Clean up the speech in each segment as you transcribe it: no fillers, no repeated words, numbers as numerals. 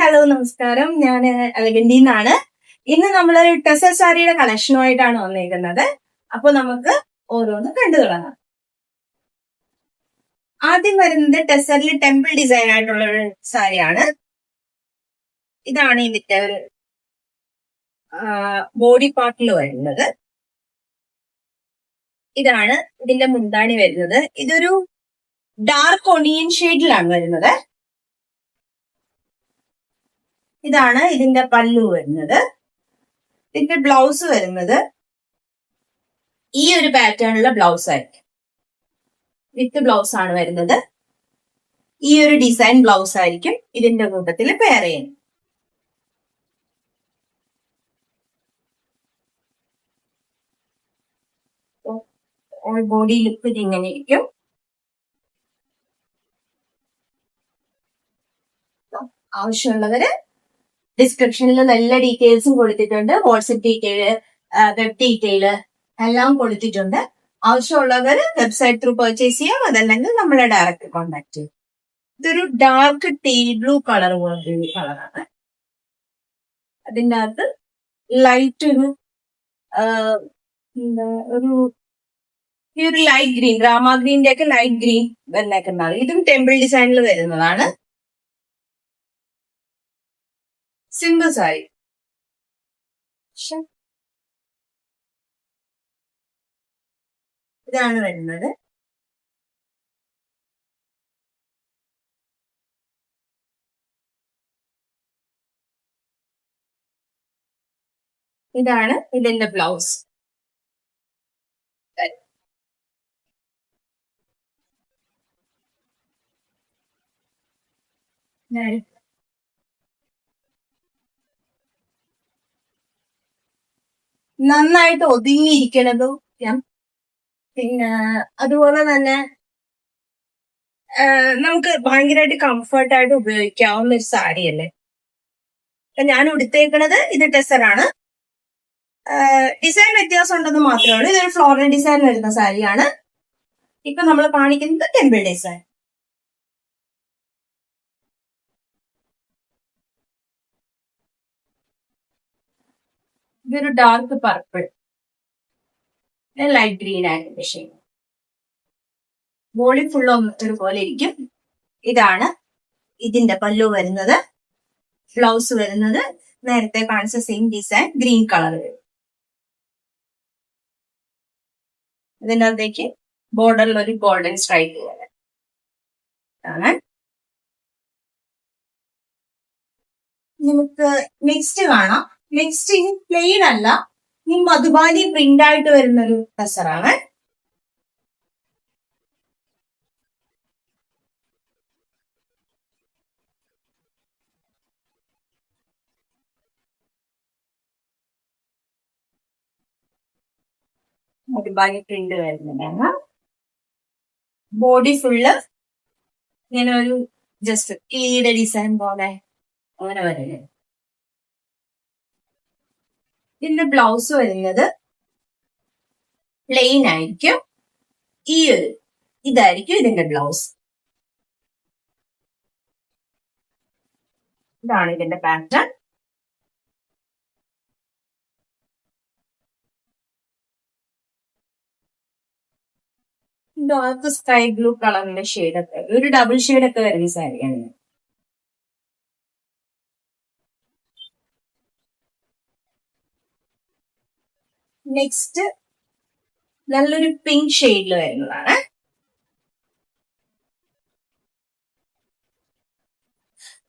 Hello നമസ്കാരം. ഞാൻ അലഗന്റിൽ നിന്നാണ്. ഇന്ന് നമ്മൾ ടെസർ സാരിയുടെ കളക്ഷനുമായിട്ടാണ് വന്നിരിക്കുന്നത്. അപ്പൊ നമുക്ക് ഓരോന്ന് കണ്ടു തുടങ്ങാം. ആദ്യം വരുന്നത് ടെസറിൽ ടെമ്പിൾ ഡിസൈൻ ആയിട്ടുള്ള ഒരു സാരിയാണ്. ഇതാണ് ഇതിന്റെ ഒരു ബോഡി പാർട്ടിൽ വരുന്നത്. ഇതാണ് ഇതിന്റെ മുന്താണി വരുന്നത്. ഇതൊരു ഡാർക്ക് ഒണിയൻ ഷെയ്ഡിലാണ് വരുന്നത്. ഇതാണ് ഇതിന്റെ പല്ലു വരുന്നത്. ഇതിന്റെ ബ്ലൗസ് വരുന്നത് ഈ ഒരു പാറ്റേണിലുള്ള ബ്ലൗസ് ആയിരിക്കും. വിത്ത് ബ്ലൗസ് ആണ് വരുന്നത്. ഈ ഒരു ഡിസൈൻ ബ്ലൗസ് ആയിരിക്കും ഇതിന്റെ കൂട്ടത്തിൽ പെയർ ചെയ്യുന്നത്. ബോഡി ലുക്ക് ഇതിങ്ങനെ ഇരിക്കും. ആവശ്യമുള്ളവര് ഡിസ്ക്രിപ്ഷനിൽ നല്ല ഡീറ്റെയിൽസും കൊടുത്തിട്ടുണ്ട്. വാട്സപ്പ് ഡീറ്റെയില്, വെബ് ഡീറ്റെയില് എല്ലാം കൊടുത്തിട്ടുണ്ട്. ആവശ്യമുള്ളവർ വെബ്സൈറ്റ് ത്രൂ പർച്ചേസ് ചെയ്യാം. അതല്ലെങ്കിൽ നമ്മളെ ഡയറക്റ്റ് കോൺടാക്ട് ചെയ്യും. ഇതൊരു ഡാർക്ക് ടീൽ ബ്ലൂ കളർ പോലൊരു കളറാണ്. അതിൻ്റെ അകത്ത് ലൈറ്റ് ഒരു ലൈറ്റ് ഗ്രീൻ, രാമ ഗ്രീൻ്റെ ഒക്കെ ലൈറ്റ് ഗ്രീൻ വന്നേക്കുന്നതാണ്. ഇതും ടെമ്പിൾ ഡിസൈനിൽ വരുന്നതാണ്. സിമ്പിൾ സാരി. ഇതാണ് വരുന്നത്. ഇതാണ് ഇതിന്റെ ബ്ലൗസ്. നന്നായിട്ട് ഒതുങ്ങിയിരിക്കണതും പിന്നെ അതുപോലെ തന്നെ നമുക്ക് ഭയങ്കരമായിട്ട് കംഫർട്ടായിട്ട് ഉപയോഗിക്കാവുന്ന ഒരു സാരിയല്ലേ. ഞാൻ ഉടുത്തേക്കണത് ഇത് ടെസറാണ്. ഡിസൈൻ വ്യത്യാസം ഉണ്ടെന്ന് മാത്രമേ ഉള്ളൂ. ഇതൊരു ഫ്ലോറൽ ഡിസൈൻ വരുന്ന സാരിയാണ്. ഇപ്പൊ നമ്മൾ കാണിക്കുന്നത് ടെമ്പിൾ ഡിസൈൻ. ഇതൊരു ഡാർക്ക് പർപ്പിൾ, ലൈറ്റ് ഗ്രീൻ ആയിട്ട് ഷെയ്ഡ്. ബോഡി ഫുൾ ഒരുപോലെ ഇരിക്കും. ഇതാണ് ഇതിന്റെ പല്ലു വരുന്നത്. ബ്ലൗസ് വരുന്നത് നേരത്തെ കാണിച്ച സെയിം ഡിസൈൻ ഗ്രീൻ കളർ വരും. ഇതിൻ്റെ അകത്തേക്ക് ബോർഡറിൽ ഒരു ഗോൾഡൻ സ്ട്രൈപ്പ് പോലെ ആണ്. നമുക്ക് നെക്സ്റ്റ് കാണാം. നെക്സ്റ്റ് ഇനി പ്ലെയിൻ അല്ല, ഈ മധുബാനി പ്രിന്റ് ആയിട്ട് വരുന്നൊരു ടെസറാണ്. മധുബാനി പ്രിന്റ് വരുന്നതാണ്. ബോഡി ഫുള്ള് ഇങ്ങനെ ഒരു ജസ്റ്റ് കീയുടെ ഡിസൈൻ പോലെ അങ്ങനെ വരുന്നത്. ഇതിന്റെ ബ്ലൗസ് വരുന്നത് പ്ലെയിൻ ആയിരിക്കും. ഇതായിരിക്കും ഇതിന്റെ ബ്ലൗസ്. ഇതാണ് ഇതിന്റെ പാറ്റേൺ. ഡാർക്ക് സ്കൈ ബ്ലൂ കളറിന്റെ ഷെയ്ഡൊക്കെ, ഒരു ഡബിൾ ഷെയ്ഡൊക്കെ വരുന്ന സാരിയാണ്. നെക്സ്റ്റ് നല്ലൊരു പിങ്ക് ഷെയ്ഡിൽ വരുന്നതാണ്.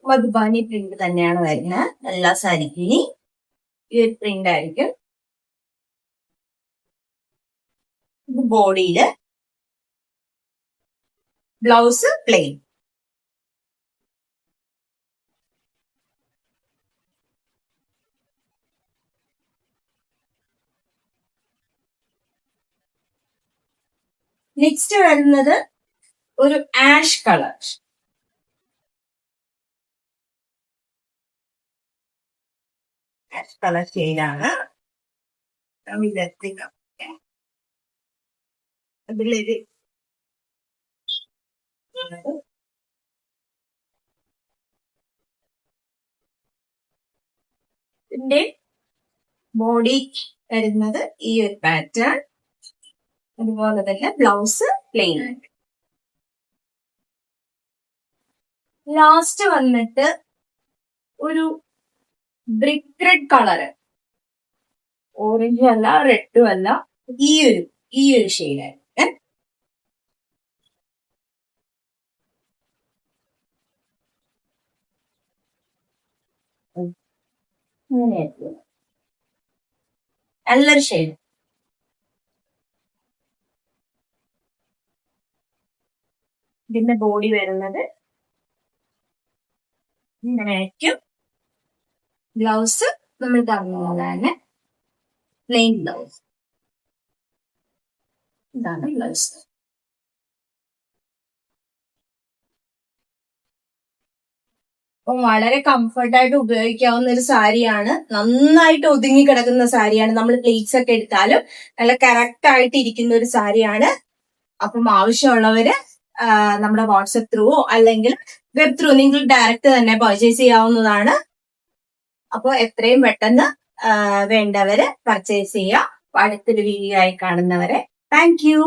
മധുബാനി പ്രിന്റ് തന്നെയാണ് വരുന്നത്. എല്ലാ സാരിക്കും ഈ ഒരു പ്രിന്റ് ആയിരിക്കും. ബോഡിയില് ബ്ലൗസ് പ്ലെയിൻ. നെക്സ്റ്റ് വരുന്നത് ഒരു ആഷ് കളർ. ആഷ് കളർ ഷെയ്ഡാണ്. അതിലൊരു ഇതിന്റെ ബോഡി വരുന്നത് ഈ ഒരു പാറ്റേൺ, അതുപോലെ തന്നെ ബ്ലൗസ് പ്ലെയിൻ ആയിട്ട്. ലാസ്റ്റ് വന്നിട്ട് ഒരു ബ്രിക്ക് റെഡ് കളറ്, ഓറഞ്ചും അല്ല റെഡും അല്ല, ഈ ഒരു ഷെയ്ഡാണ്. നല്ലൊരു ഷെയ്ഡ്. ഇതിന്റെ ബോഡി വരുന്നത് ഇങ്ങനെയായിരിക്കും. ബ്ലൗസ് നമ്മൾ പറഞ്ഞതാണ് പ്ലെയിൻ ബ്ലൗസ്. ഇതാണ് ബ്ലൗസ്. അപ്പം വളരെ കംഫർട്ടായിട്ട് ഉപയോഗിക്കാവുന്ന ഒരു സാരിയാണ്. നന്നായിട്ട് ഒതുങ്ങി കിടക്കുന്ന സാരിയാണ്. നമ്മൾ പ്ലേറ്റ്സ് ഒക്കെ എടുത്താലും നല്ല കറക്റ്റ് ആയിട്ട് ഇരിക്കുന്ന ഒരു സാരിയാണ്. അപ്പം ആവശ്യമുള്ളവര് നമ്മുടെ വാട്സപ്പ് ത്രൂവോ അല്ലെങ്കിൽ വെബ് ത്രൂ നിങ്ങൾ ഡയറക്റ്റ് തന്നെ പർച്ചേസ് ചെയ്യാവുന്നതാണ്. അപ്പോൾ എത്രയും പെട്ടെന്ന് വേണ്ടവര് പർച്ചേസ് ചെയ്യാം. അടുത്തൊരു വീഡിയോ ആയി കാണുന്നവരെ താങ്ക് യു.